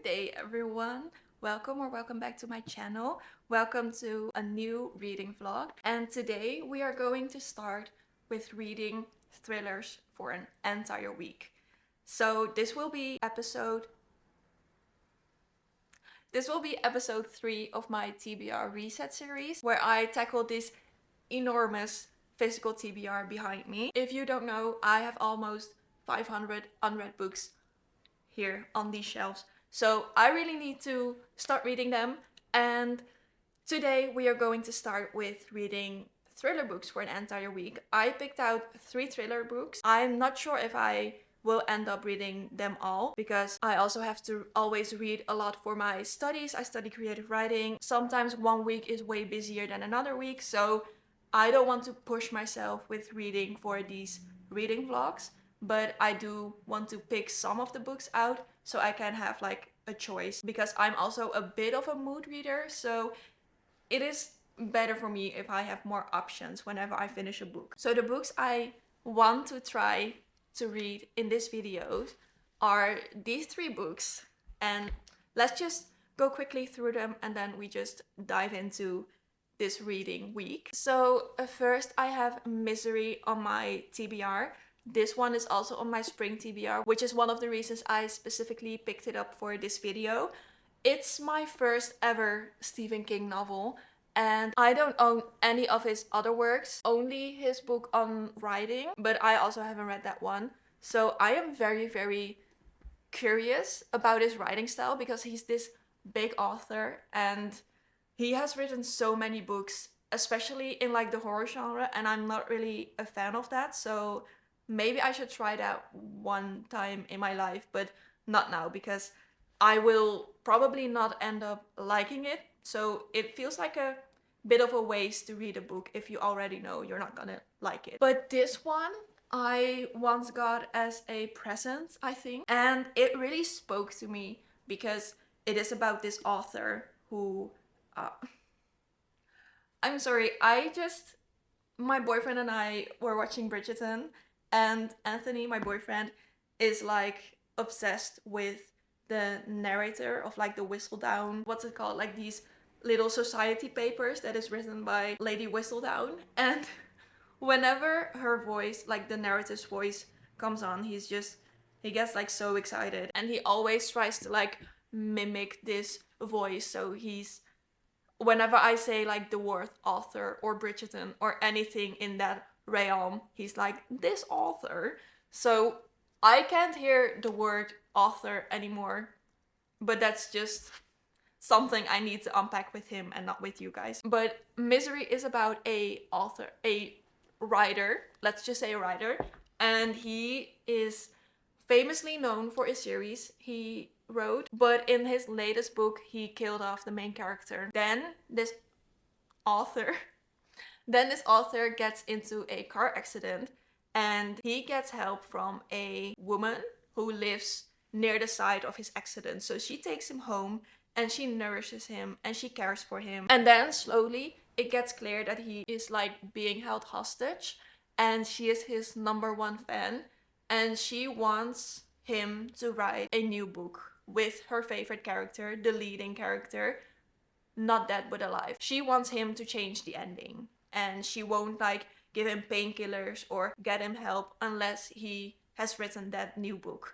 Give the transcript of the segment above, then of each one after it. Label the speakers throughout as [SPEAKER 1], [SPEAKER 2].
[SPEAKER 1] day, everyone. Welcome back to my channel. Welcome to a new reading vlog. And today we are going to start with reading thrillers for an entire week. So this will be episode 3 of my TBR reset series, where I tackle this enormous physical TBR behind me. If you don't know, I have almost 500 unread books here on these shelves. So I really need to start reading them. And today we are going to start with reading thriller books for an entire week. I picked out 3 thriller books. I'm not sure if I will end up reading them all because I also have to always read a lot for my studies. I study creative writing. Sometimes one week is way busier than another week, so I don't want to push myself with reading for these reading vlogs, but I do want to pick some of the books out so I can have like a choice, because I'm also a bit of a mood reader, so it is better for me if I have more options whenever I finish a book. So the books I want to try to read in this video are these 3 books, and let's just go quickly through them and then we just dive into this reading week. So first I have Misery on my TBR. This one is also on my spring TBR, which is one of the reasons I specifically picked it up for this video. It's my first ever Stephen King novel, and I don't own any of his other works, only his book on writing, but I also haven't read that one. So I am very, very curious about his writing style because he's this big author and he has written so many books, especially in like the horror genre, and I'm not really a fan of that. So maybe I should try that one time in my life, but not now because I will probably not end up liking it. So it feels like a bit of a waste to read a book if you already know you're not gonna like it. But this one I once got as a present, I think, and it really spoke to me because it is about this author who I'm sorry, my boyfriend and I were watching Bridgerton, and Anthony, my boyfriend, is like obsessed with the narrator of like the Whistledown, what's it called, like these little society papers that is written by Lady Whistledown. And whenever her voice, like the narrator's voice, comes on, he gets like so excited, and he always tries to like mimic this voice. So whenever I say like the word author or Bridgerton or anything in that realm, he's like, this author. So I can't hear the word author anymore, but that's just something I need to unpack with him and not with you guys. But Misery is about a writer, let's just say a writer, and he is famously known for a series he wrote, but in his latest book he killed off the main character. Then this author gets into a car accident and he gets help from a woman who lives near the site of his accident. So she takes him home and she nourishes him and she cares for him. And then slowly it gets clear that he is like being held hostage and she is his #1 fan, and she wants him to write a new book with her favorite character, the leading character, not dead but alive. She wants him to change the ending, and she won't like give him painkillers or get him help unless he has written that new book.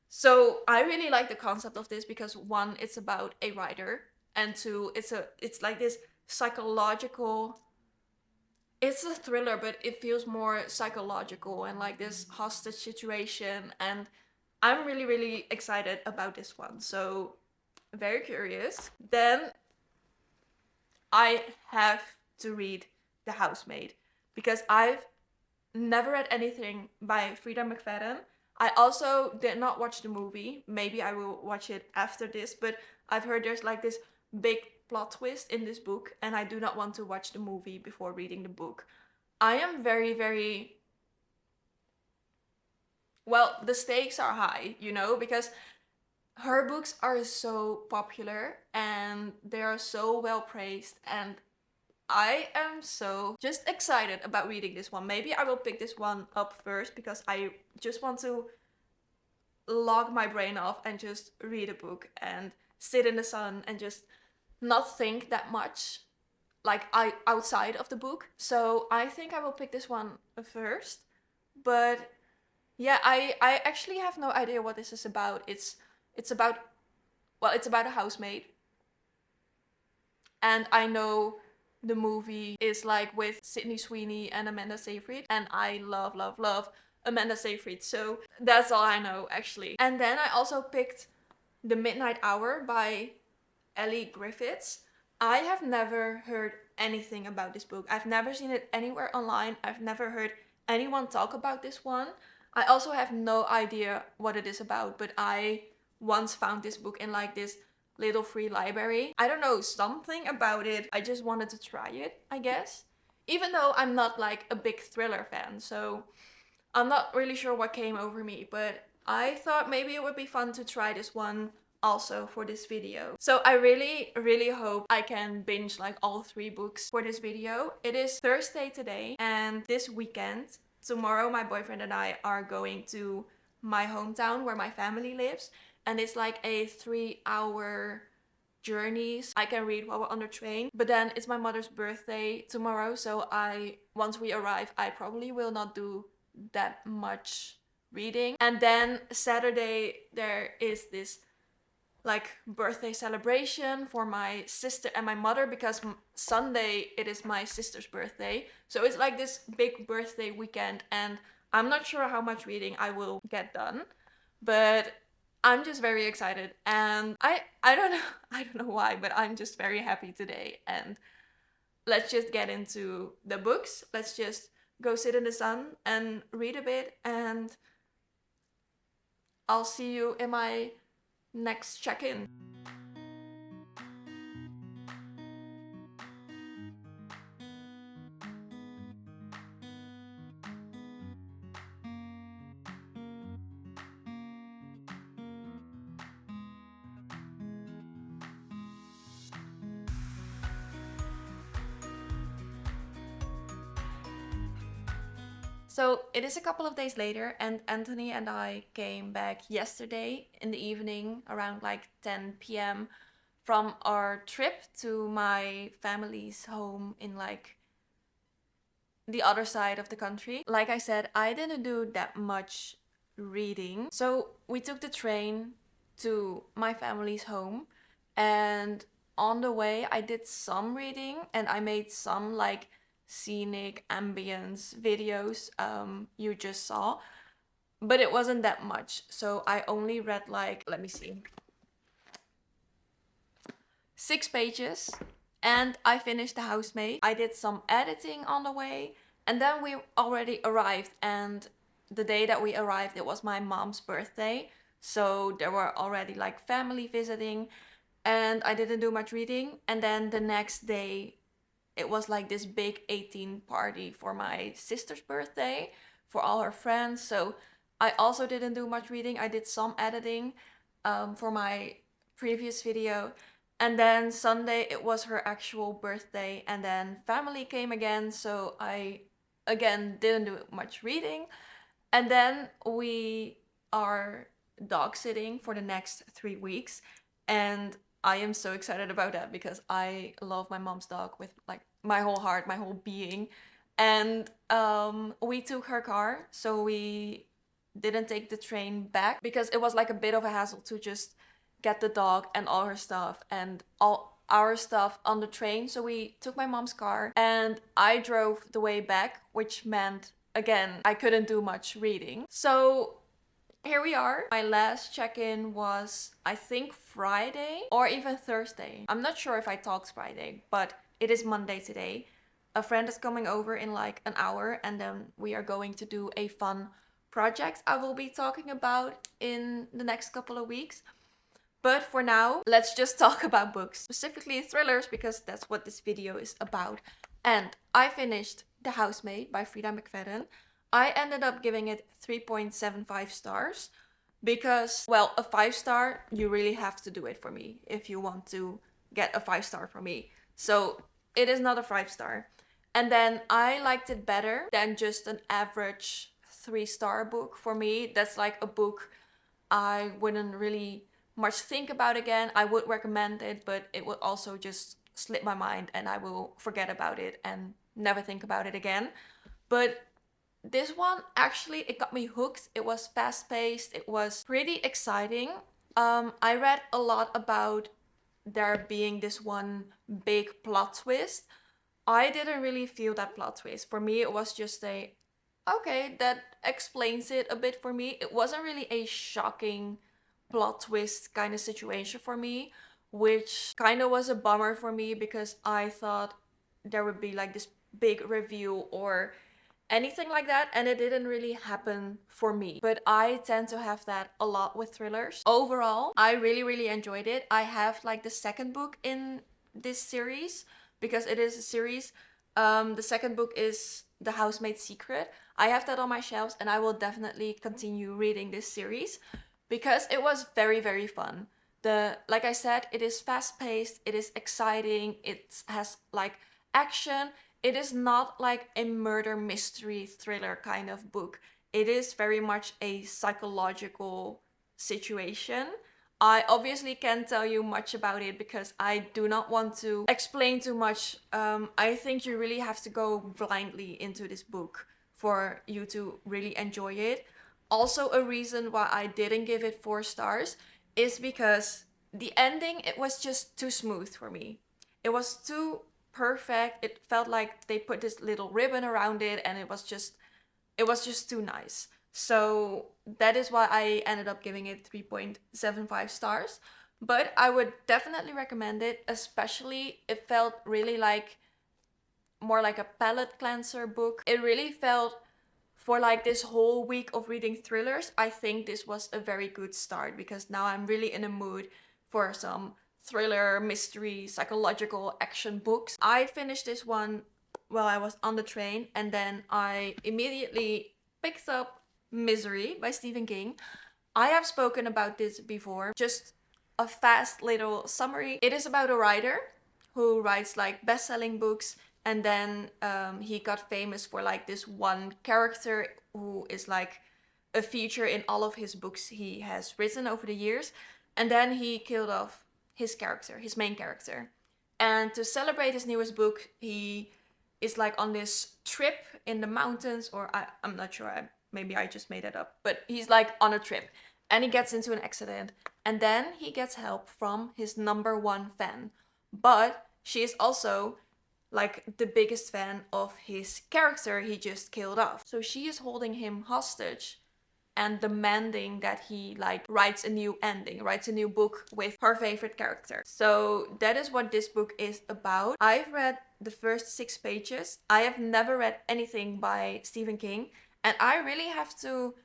[SPEAKER 1] So I really like the concept of this because 1, it's about a writer, and 2, it's like this psychological, it's a thriller, but it feels more psychological and like this hostage situation, and I'm really, really excited about this one. So very curious. Then I have to read The Housemaid because I've never read anything by Frida McFadden. I also did not watch the movie. Maybe I will watch it after this, but I've heard there's like this big plot twist in this book, and I do not want to watch the movie before reading the book. I am very, very... well, the stakes are high, because her books are so popular and they are so well praised, and I am so just excited about reading this one. Maybe I will pick this one up first because I just want to log my brain off and just read a book and sit in the sun and just not think that much like outside of the book. So I think I will pick this one first. But yeah, I actually have no idea what this is about. It's about, well, it's about a housemaid. And I know the movie is like with Sydney Sweeney and Amanda Seyfried, and I love, love, love Amanda Seyfried. So that's all I know actually. And then I also picked The Midnight Hour by Ellie Griffiths. I have never heard anything about this book. I've never seen it anywhere online. I've never heard anyone talk about this one. I also have no idea what it is about, but I once found this book in like this little free library. I don't know, something about it. I just wanted to try it, I guess. Even though I'm not like a big thriller fan, so I'm not really sure what came over me, but I thought maybe it would be fun to try this one also for this video. So I really, really hope I can binge like all 3 books for this video. It is Thursday today, and this weekend, tomorrow, my boyfriend and I are going to my hometown where my family lives, and it's like a 3-hour journey. I can read while we're on the train, but then it's my mother's birthday tomorrow, so once we arrive, I probably will not do that much reading. And then Saturday there is this like birthday celebration for my sister and my mother, because Sunday it is my sister's birthday. So it's like this big birthday weekend, and I'm not sure how much reading I will get done, but I'm just very excited. And I don't know, I don't know why, but I'm just very happy today. And let's just get into the books. Let's just go sit in the sun and read a bit, and I'll see you in my next check-in. So it is a couple of days later, and Anthony and I came back yesterday in the evening around like 10 p.m. from our trip to my family's home in like the other side of the country. Like I said, I didn't do that much reading. So we took the train to my family's home, and on the way I did some reading, and I made some like scenic ambience videos you just saw, but it wasn't that much. So I only read like, let me see, 6 pages, and I finished The Housemaid. I did some editing on the way, and then we already arrived, and the day that we arrived, it was my mom's birthday, so there were already like family visiting, and I didn't do much reading. And then the next day it was like this big 18 party for my sister's birthday for all her friends, so I also didn't do much reading. I did some editing for my previous video. And then Sunday it was her actual birthday, and then family came again, so I again didn't do much reading. And then we are dog sitting for the next 3 weeks, and I am so excited about that because I love my mom's dog with like my whole heart, my whole being. And we took her car, so we didn't take the train back because it was like a bit of a hassle to just get the dog and all her stuff and all our stuff on the train. So we took my mom's car and I drove the way back, which meant again I couldn't do much reading. So here we are. My last check-in was, I think, Friday or even Thursday. I'm not sure if I talked Friday, but it is Monday today. A friend is coming over in like an hour, and then we are going to do a fun project I will be talking about in the next couple of weeks. But for now, let's just talk about books, specifically thrillers, because that's what this video is about. And I finished The Housemaid by Frida McFadden. I ended up giving it 3.75 stars because, well, a 5-star, you really have to do it for me if you want to get a 5-star from me. So it is not a 5-star. And then I liked it better than just an average 3-star book for me. That's like a book I wouldn't really much think about again. I would recommend it, but it would also just slip my mind and I will forget about it and never think about it again. But this one actually, it got me hooked. It was fast paced. It was pretty exciting. I read a lot about there being this one big plot twist. I didn't really feel that plot twist. For me, it was just a okay, that explains it a bit for me. It wasn't really a shocking plot twist kind of situation for me, which kind of was a bummer for me because I thought there would be like this big review or anything like that, and it didn't really happen for me. But I tend to have that a lot with thrillers. Overall, I really, really enjoyed it. I have like the second book in this series because it is a series. The second book is The Housemaid's Secret. I have that on my shelves and I will definitely continue reading this series because it was very, very fun. Like I said, it is fast paced, it is exciting, it has like action. It is not like a murder mystery thriller kind of book. It is very much a psychological situation. I obviously can't tell you much about it because I do not want to explain too much. I think you really have to go blindly into this book for you to really enjoy it. Also, a reason why I didn't give it 4 stars is because the ending, it was just too smooth for me. It was too perfect. It felt like they put this little ribbon around it and it was just too nice. So that is why I ended up giving it 3.75 stars. But I would definitely recommend it, especially it felt really like more like a palate cleanser book. It really felt for like this whole week of reading thrillers, I think this was a very good start because now I'm really in a mood for some thriller, mystery, psychological action books. I finished this one while I was on the train and then I immediately picked up Misery by Stephen King. I have spoken about this before. Just a fast little summary. It is about a writer who writes like best-selling books and then he got famous for like this one character who is like a feature in all of his books he has written over the years. And then he killed off his character, his main character. And to celebrate his newest book, he is like on this trip in the mountains, or I'm not sure, maybe I just made it up, but he's like on a trip and he gets into an accident and then he gets help from his number one fan. But she is also like the biggest fan of his character he just killed off. So she is holding him hostage and demanding that he like writes a new ending, writes a new book with her favorite character. So that is what this book is about. I've read the first 6 pages. I have never read anything by Stephen King, and I really have to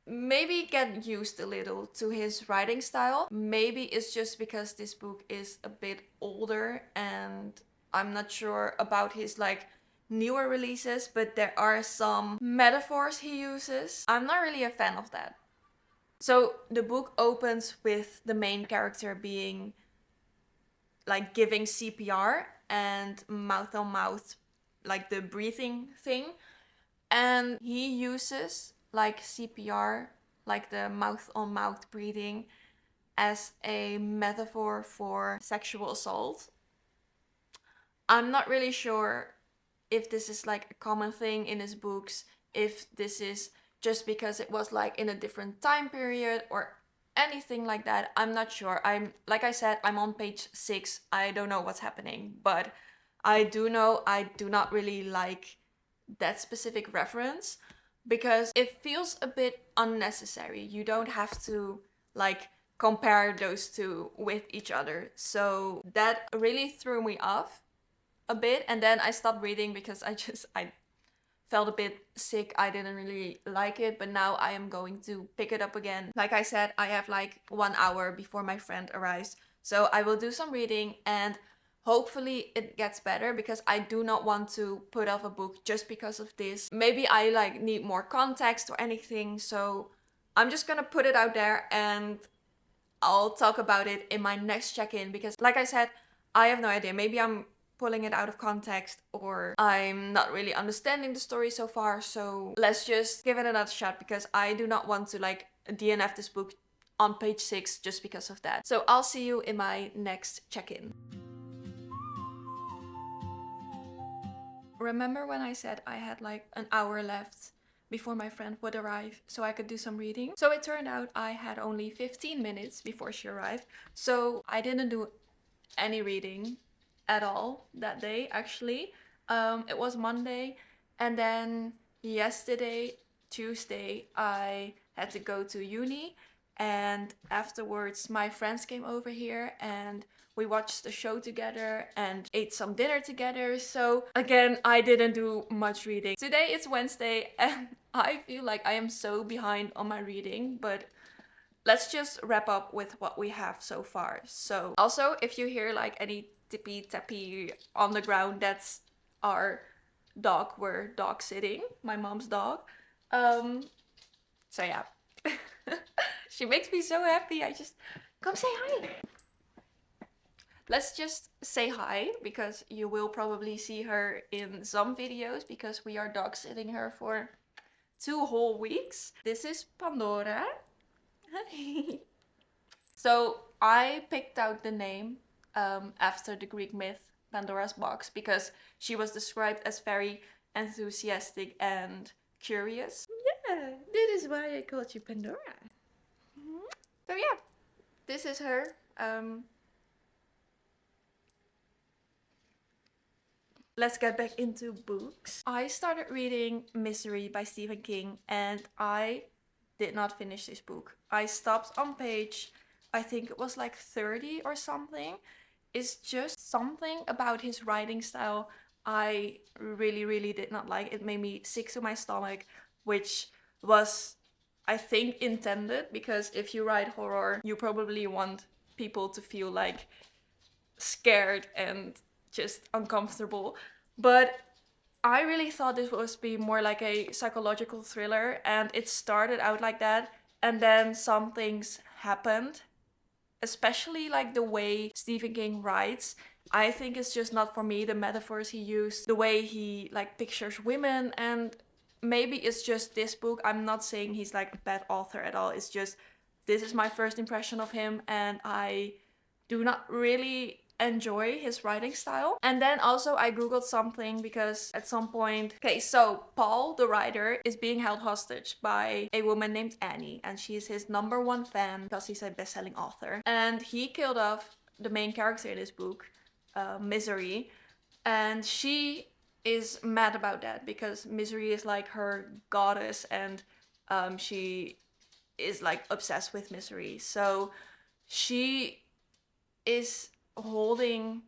[SPEAKER 1] maybe get used a little to his writing style. Maybe it's just because this book is a bit older and I'm not sure about his like newer releases, but there are some metaphors he uses. I'm not really a fan of that. So the book opens with the main character being like giving CPR and mouth on mouth, like the breathing thing. And he uses like CPR, like the mouth on mouth breathing, as a metaphor for sexual assault. I'm not really sure if this is like a common thing in his books, if this is just because it was like in a different time period or anything like that. I'm not sure. Like I said, I'm on page 6. I don't know what's happening, but I do know I do not really like that specific reference because it feels a bit unnecessary. You don't have to like compare those two with each other. So that really threw me off a bit, and then I stopped reading because I felt a bit sick. I didn't really like it, but now I am going to pick it up again. Like I said, I have like 1 hour before my friend arrives, so I will do some reading and hopefully it gets better because I do not want to put off a book just because of this. Maybe I like need more context or anything, so I'm just gonna put it out there and I'll talk about it in my next check-in because like I said, I have no idea. Maybe I'm pulling it out of context or I'm not really understanding the story so far. So let's just give it another shot because I do not want to like DNF this book on page 6 just because of that. So I'll see you in my next check-in. Remember when I said I had like an hour left before my friend would arrive so I could do some reading? So it turned out I had only 15 minutes before she arrived. So I didn't do any reading at all that day, actually. It was Monday, and then yesterday, Tuesday, I had to go to uni, and afterwards my friends came over here and we watched the show together and ate some dinner together. So again, I didn't do much reading. Today it's Wednesday and I feel like I am so behind on my reading, but let's just wrap up with what we have so far. So also, if you hear like any tippy tappy on the ground, that's our dog. We're dog sitting, my mom's dog. So yeah. She makes me so happy. I just come say hi. Let's just say hi, because you will probably see her in some videos because we are dog sitting her for 2 whole weeks. This is Pandora. Hi. So I picked out the name after the Greek myth Pandora's box because she was described as very enthusiastic and curious. Yeah, that is why I called you Pandora. So yeah, this is her. Let's get back into books. I started reading Misery by Stephen King and I did not finish this book. I stopped on page, I think it was like 30 or something. It's just something about his writing style I really did not like. It made me sick to my stomach, which was, I think, intended, because if you write horror, you probably want people to feel like scared and just uncomfortable. But I really thought this was be more like a psychological thriller, and it started out like that, and then some things happened, especially like the way Stephen King writes. I think it's just not for me, the metaphors he used, the way he like pictures women, and maybe it's just this book. I'm not saying he's like a bad author at all. It's just this is my first impression of him and I do not really enjoy his writing style. And then also I googled something because at some point, okay, so Paul, the writer, is being held hostage by a woman named Annie, and she's his #1 fan because he's a best-selling author. And he killed off the main character in this book, Misery, and she is mad about that because Misery is like her goddess, and she is like obsessed with Misery. So she is holding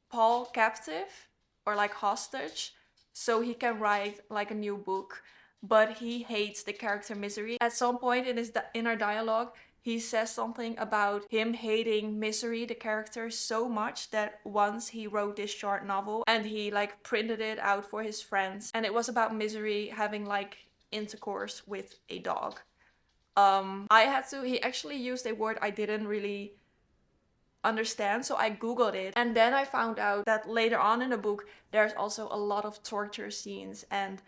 [SPEAKER 1] Paul captive or like hostage so he can write like a new book, but he hates the character Misery. At some point in his inner dialogue, he says something about him hating Misery, the character, so much that once he wrote this short novel and he like printed it out for his friends, and it was about Misery having like intercourse with a dog. He actually used a word I didn't really understand, so I googled it, and then I found out that later on in the book there's also a lot of torture scenes and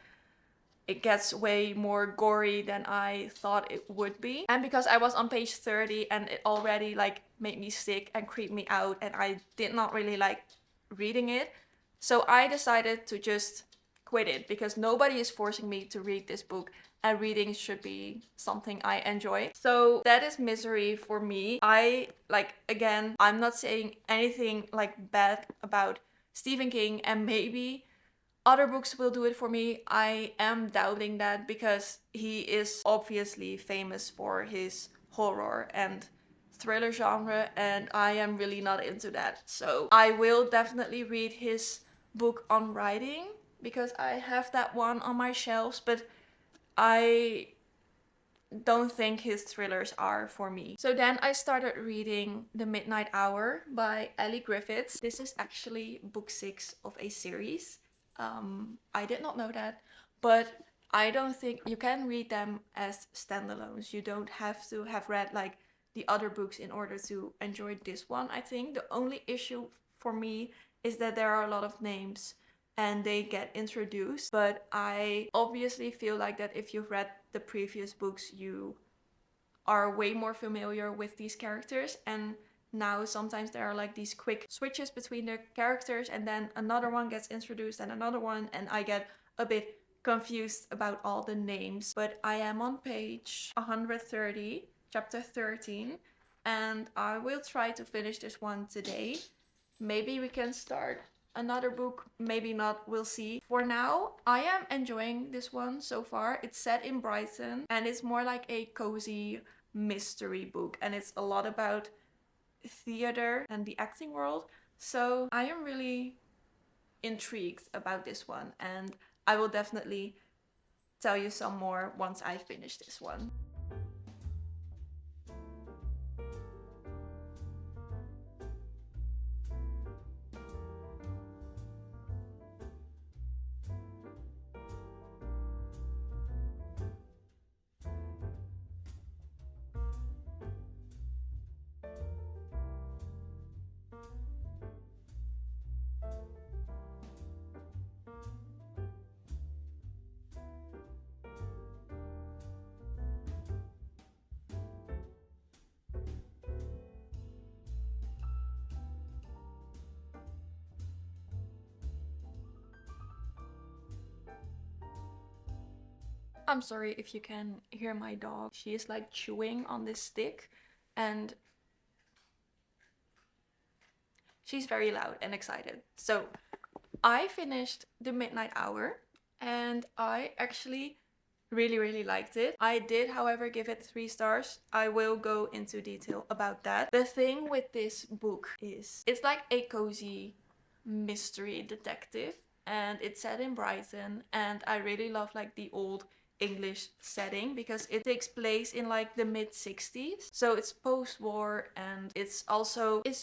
[SPEAKER 1] it gets way more gory than I thought it would be. And because I was on page 30 and it already like made me sick and creeped me out and I did not really like reading it, so I decided to just quit it because nobody is forcing me to read this book and reading should be something I enjoy. So that is Misery for me. Again, I'm not saying anything like bad about Stephen King, and maybe other books will do it for me. I am doubting that because he is obviously famous for his horror and thriller genre, and I am really not into that. So I will definitely read his book on writing because I have that one on my shelves, but I don't think his thrillers are for me. So then I started reading The Midnight Hour by Ellie Griffiths. This is actually book 6 of a series. I did not know that, but I don't think you can read them as standalones. You don't have to have read like the other books in order to enjoy this one. I think the only issue for me is that there are a lot of names and they get introduced, but I obviously feel like that if you've read the previous books, you are way more familiar with these characters, and now sometimes there are like these quick switches between the characters, and then another one gets introduced and another one, and I get a bit confused about all the names. But I am on page 130, chapter 13, and I will try to finish this one today. Maybe we can start another book, maybe not, we'll see. For now, I am enjoying this one so far. It's set in Brighton, and it's more like a cozy mystery book, and it's a lot about theater and the acting world. So I am really intrigued about this one, and I will definitely tell you some more once I finish this one. I'm sorry if you can hear my dog. She is like chewing on this stick, and she's very loud and excited. So I finished The Midnight Hour, and I actually really liked it. I did, however, give it 3 stars. I will go into detail about that. The thing with this book is it's like a cozy mystery detective, and it's set in Brighton, and I really love like the old English setting because it takes place in like the mid-60s. So it's post-war, and it's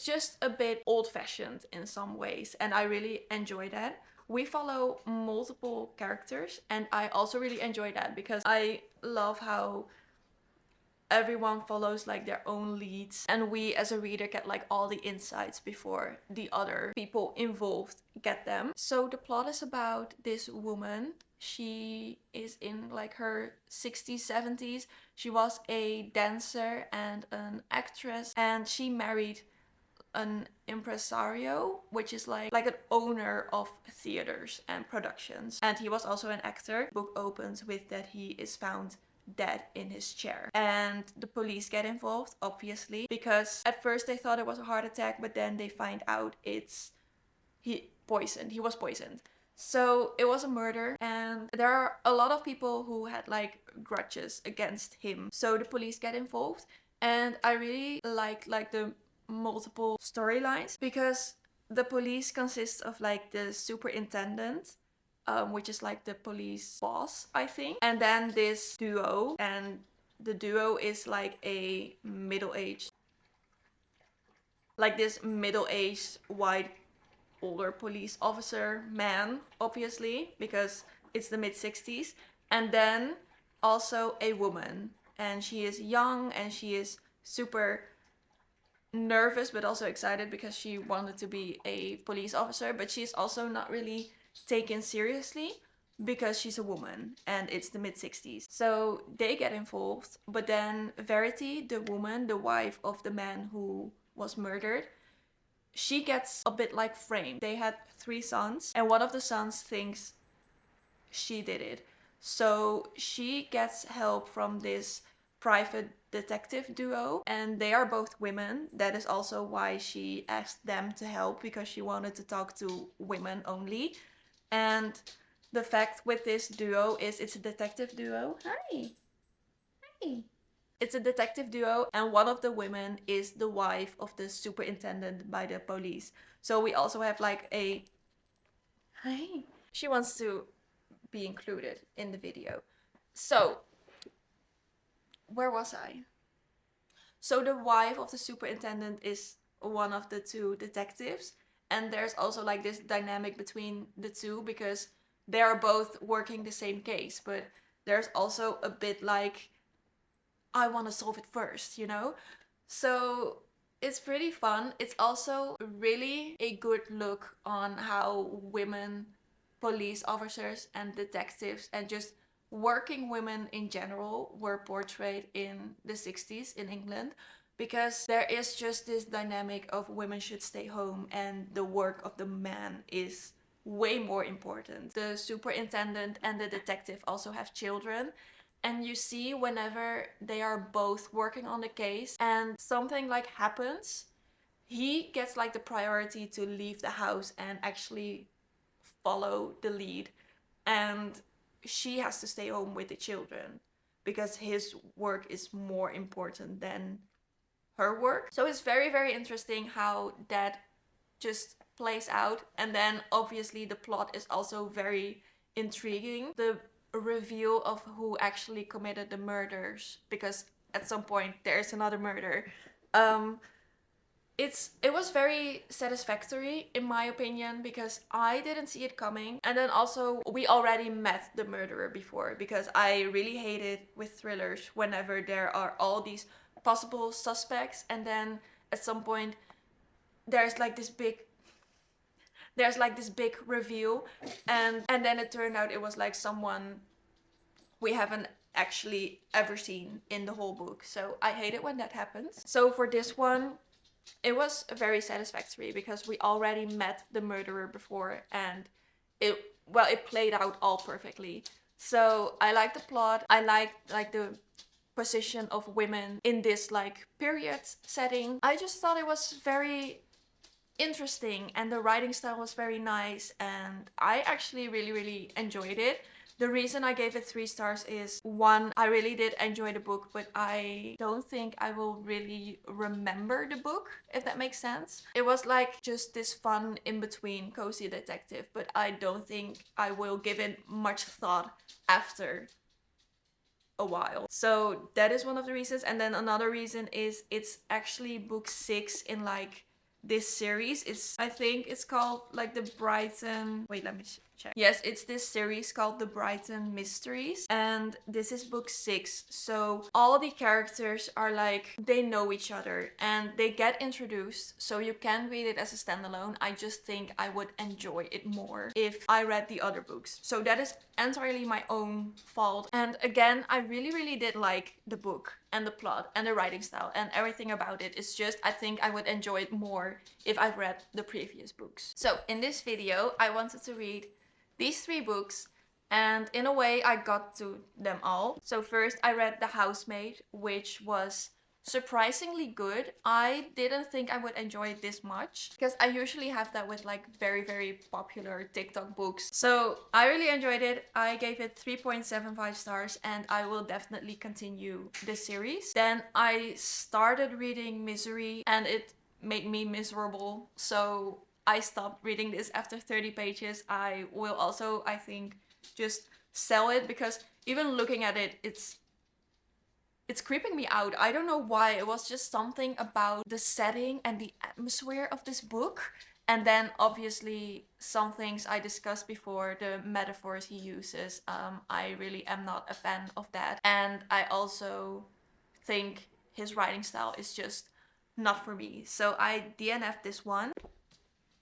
[SPEAKER 1] just a bit old-fashioned in some ways, and I really enjoy that. We follow multiple characters, and I also really enjoy that because I love how everyone follows like their own leads, and we as a reader get like all the insights before the other people involved get them. So the plot is about this woman. She is in like her 60s, 70s. She was a dancer and an actress, and she married an impresario, which is like an owner of theaters and productions, and he was also an actor. The book opens with that he is found dead in his chair, and the police get involved, obviously, because at first they thought it was a heart attack, but then they find out he was poisoned. So it was a murder, and there are a lot of people who had like grudges against him, so the police get involved. And I really like the multiple storylines because the police consists of like the superintendent, which is like the police boss, I think, and then this duo, and the duo is like a middle-aged white older police officer man, obviously, because it's the mid-60s, and then also a woman, and she is young and she is super nervous but also excited because she wanted to be a police officer, but she's also not really taken seriously because she's a woman and it's the mid-60s. So they get involved, but then Verity, the woman, the wife of the man who was murdered, she gets a bit like framed. They had 3 sons, and one of the sons thinks she did it. So she gets help from this private detective duo, and they are both women. That is also why she asked them to help, because she wanted to talk to women only. And the fact with this duo is it's a detective duo. Hi. It's a detective duo, and one of the women is the wife of the superintendent by the police. So we also have like a... Hi. She wants to be included in the video. So, where was I? So the wife of the superintendent is one of the 2 detectives, and there's also like this dynamic between the 2 because they are both working the same case, but there's also a bit like, I want to solve it first, you know? So it's pretty fun. It's also really a good look on how women police officers and detectives and just working women in general were portrayed in the 60s in England, because there is just this dynamic of women should stay home and the work of the man is way more important. The superintendent and the detective also have children, and you see whenever they are both working on the case and something like happens, he gets like the priority to leave the house and actually follow the lead, and she has to stay home with the children because his work is more important than her work. So it's very, very interesting how that just plays out. And then obviously the plot is also very intriguing. The reveal of who actually committed the murders, because at some point there's another murder. It was very satisfactory in my opinion, because I didn't see it coming, and then also we already met the murderer before, because I really hate it with thrillers whenever there are all these possible suspects and then at some point there's like this big reveal, and then it turned out it was like someone we haven't actually ever seen in the whole book. So I hate it when that happens. So for this one, it was very satisfactory because we already met the murderer before, and it played out all perfectly. So I like the plot. I like the position of women in this like period setting. I just thought it was very interesting and the writing style was very nice, and I actually really, really enjoyed it. The reason I gave it 3 stars is, one, I really did enjoy the book, but I don't think I will really remember the book, if that makes sense. It was like just this fun in-between cozy detective, but I don't think I will give it much thought after a while. So that is one of the reasons. And then another reason is it's actually book 6 in like this series. I think it's called like the Brighton, wait, let me check. Yes, it's this series called the Brighton Mysteries, and this is book 6. So all the characters are like, they know each other and they get introduced, so you can read it as a standalone. I just think I would enjoy it more if I read the other books. So that is entirely my own fault. And again, I really, really did like the book and the plot and the writing style and everything about it. It's just, I think I would enjoy it more if I've read the previous books. So in this video, I wanted to read these 3 books, and in a way I got to them all. So first I read The Housemaid, which was surprisingly good. I didn't think I would enjoy it this much, because I usually have that with like very, very popular TikTok books. So I really enjoyed it. I gave it 3.75 stars, and I will definitely continue this series. Then I started reading Misery and it made me miserable, so I stopped reading this after 30 pages. I will also, I think, just sell it, because even looking at it, it's creeping me out. I don't know why. It was just something about the setting and the atmosphere of this book. And then obviously some things I discussed before, the metaphors he uses, I really am not a fan of that. And I also think his writing style is just not for me. So I DNF'd this one.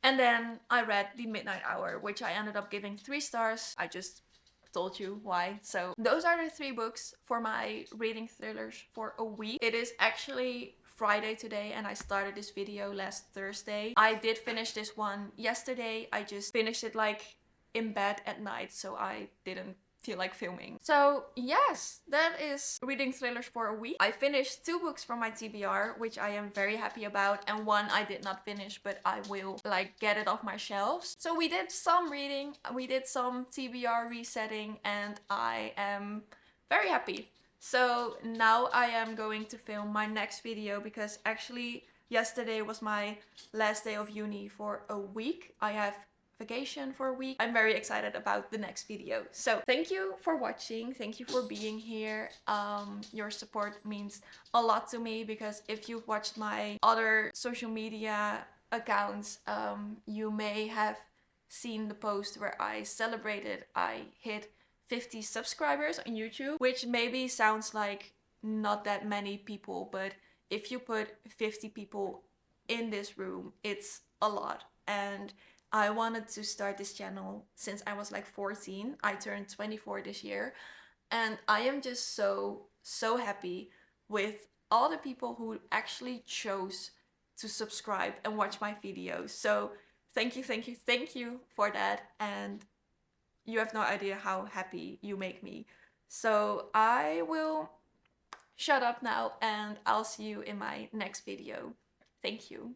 [SPEAKER 1] And then I read The Midnight Hour, which I ended up giving 3 stars. I just told you why. So those are the 3 books for my reading thrillers for a week. It is actually Friday today and I started this video last Thursday. I did finish this one yesterday. I just finished it like in bed at night, so I didn't feel like filming. So yes, that is reading thrillers for a week. I finished 2 books from my TBR, which I am very happy about, and one I did not finish, but I will like get it off my shelves. So we did some reading, we did some TBR resetting, and I am very happy. So now I am going to film my next video, because actually yesterday was my last day of uni for a week. I have vacation for a week. I'm very excited about the next video. So thank you for watching. Thank you for being here. Your support means a lot to me, because if you've watched my other social media accounts, you may have seen the post where I celebrated I hit 50 subscribers on YouTube, which maybe sounds like not that many people, but if you put 50 people in this room, it's a lot. And I wanted to start this channel since I was like 14. I turned 24 this year. And I am just so happy with all the people who actually chose to subscribe and watch my videos. So thank you for that. And you have no idea how happy you make me. So I will shut up now and I'll see you in my next video. Thank you.